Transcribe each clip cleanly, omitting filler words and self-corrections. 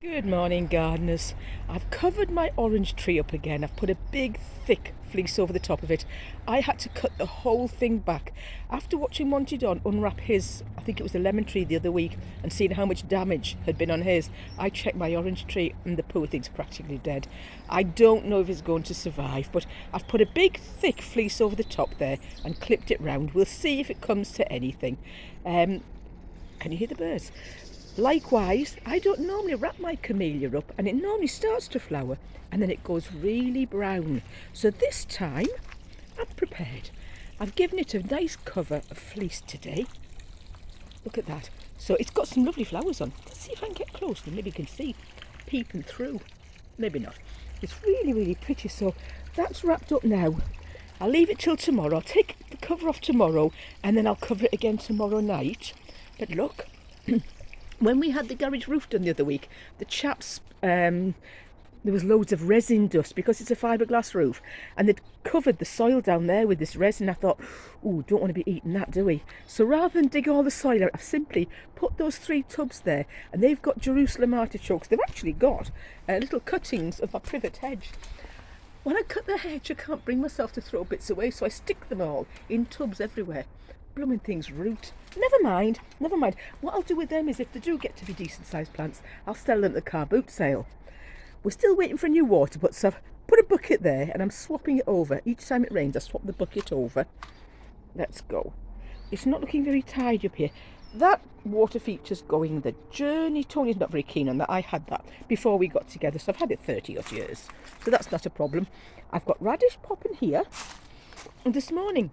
Good morning, gardeners. I've covered my orange tree up again. I've put a big thick fleece over the top of it. I had to cut the whole thing back. After watching Monty Don unwrap his, I think it was a lemon tree the other week, and seeing how much damage had been on his, I checked my orange tree and the poor thing's practically dead. I don't know if it's going to survive, but I've put a big thick fleece over the top there and clipped it round. We'll see if it comes to anything. Can you hear the birds? Likewise, I don't normally wrap my camellia up, and it normally starts to flower and then it goes really brown. So this time I'm prepared. I've given it a nice cover of fleece today. Look at that. So it's got some lovely flowers on. Let's see if I can get close and maybe you can see peeping through. Maybe not. It's really pretty. So that's wrapped up now. I'll leave it till tomorrow. I'll take the cover off tomorrow and then I'll cover it again tomorrow night. But look. When we had the garage roof done the other week, the chaps, there was loads of resin dust because it's a fiberglass roof, and they'd covered the soil down there with this resin. I thought, oh, don't want to be eating that, do we? So rather than dig all the soil out, I've simply put those 3 tubs there, and they've got Jerusalem artichokes. They've actually got little cuttings of my privet hedge. When I cut the hedge, I can't bring myself to throw bits away, so I stick them all in tubs everywhere. Blooming things root. Never mind. What I'll do with them is if they do get to be decent sized plants, I'll sell them at the car boot sale. We're still waiting for a new water butt, so I've put a bucket there and I'm swapping it over. Each time it rains, I swap the bucket over. Let's go. It's not looking very tidy up here. That water feature's going the journey. Tony's not very keen on that. I had that before we got together, so I've had it 30 odd years. So that's not a problem. I've got radish popping here. And this morning,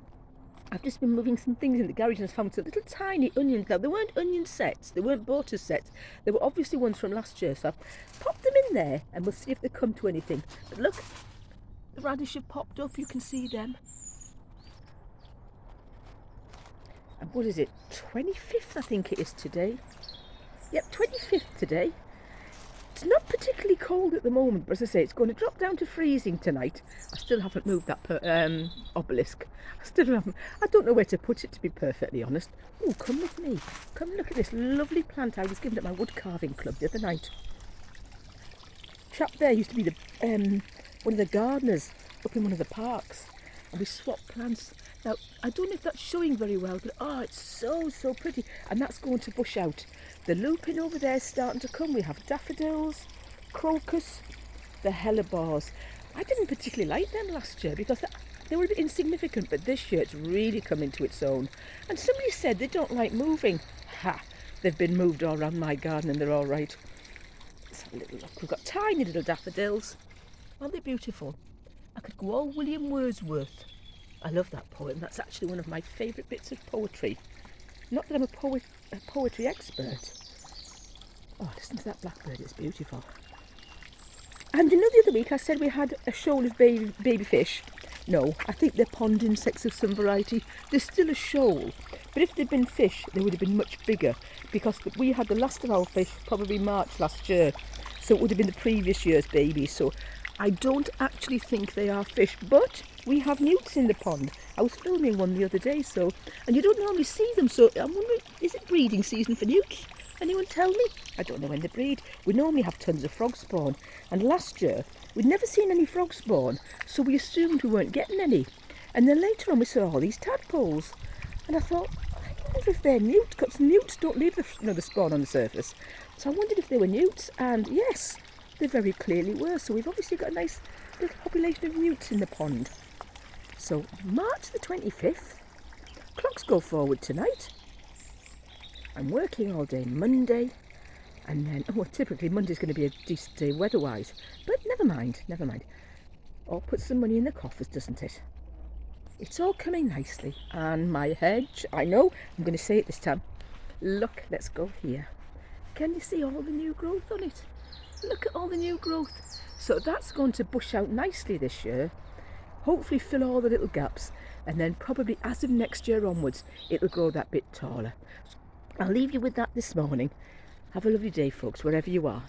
I've just been moving some things in the garage and found some little tiny onions. Now, they weren't onion sets, they weren't Bortus sets. They were obviously ones from last year. So I've popped them in there and we'll see if they come to anything. But look, the radish have popped up, you can see them. And what is it, 25th I think it is today. Yep, 25th today. It's not particularly cold at the moment, but as I say, it's going to drop down to freezing tonight. I still haven't moved that obelisk. I don't know where to put it, to be perfectly honest. Oh, come with me. Come look at this lovely plant I was given at my wood carving club the other night. Chap there used to be the one of the gardeners up in one of the parks, and we swapped plants. Now, I don't know if that's showing very well, but oh, it's so pretty, and that's going to bush out. The lupin over there is starting to come. We have daffodils, crocus, the hellebores. I didn't particularly like them last year because they were a bit insignificant, but this year it's really come into its own. And somebody said they don't like moving. Ha! They've been moved all around my garden and they're all right. Let's have a little look. We've got tiny little daffodils. Aren't they beautiful? I could go all William Wordsworth. I love that poem. That's actually one of my favourite bits of poetry. Not that I'm a poetry expert. Oh, listen to that blackbird, it's beautiful. And you know the other week I said we had a shoal of baby fish. No, I think they're pond insects of some variety. They're still a shoal. But if they'd been fish, they would have been much bigger because we had the last of our fish probably March last year. So it would have been the previous year's babies. So I don't actually think they are fish, but we have newts in the pond. I was filming one the other day, and you don't normally see them, so I'm wondering, is it breeding season for newts? Anyone tell me? I don't know when they breed. We normally have tons of frog spawn, and last year we'd never seen any frog spawn, so we assumed we weren't getting any. And then later on we saw all these tadpoles, and I thought, I wonder if they're newts, because newts don't leave the spawn on the surface. So I wondered if they were newts, and yes, they very clearly were. So we've obviously got a nice little population of newts in the pond. So March the 25th, clocks go forward tonight. I'm working all day Monday, and then, typically Monday's going to be a decent day weather-wise, but never mind. All puts some money in the coffers, doesn't it? It's all coming nicely, and my hedge, I know, I'm going to say it this time. Look, let's go here. Can you see all the new growth on it? Look at all the new growth. So that's going to bush out nicely this year. Hopefully fill all the little gaps, and then probably as of next year onwards, it'll grow that bit taller. I'll leave you with that this morning. Have a lovely day, folks, wherever you are.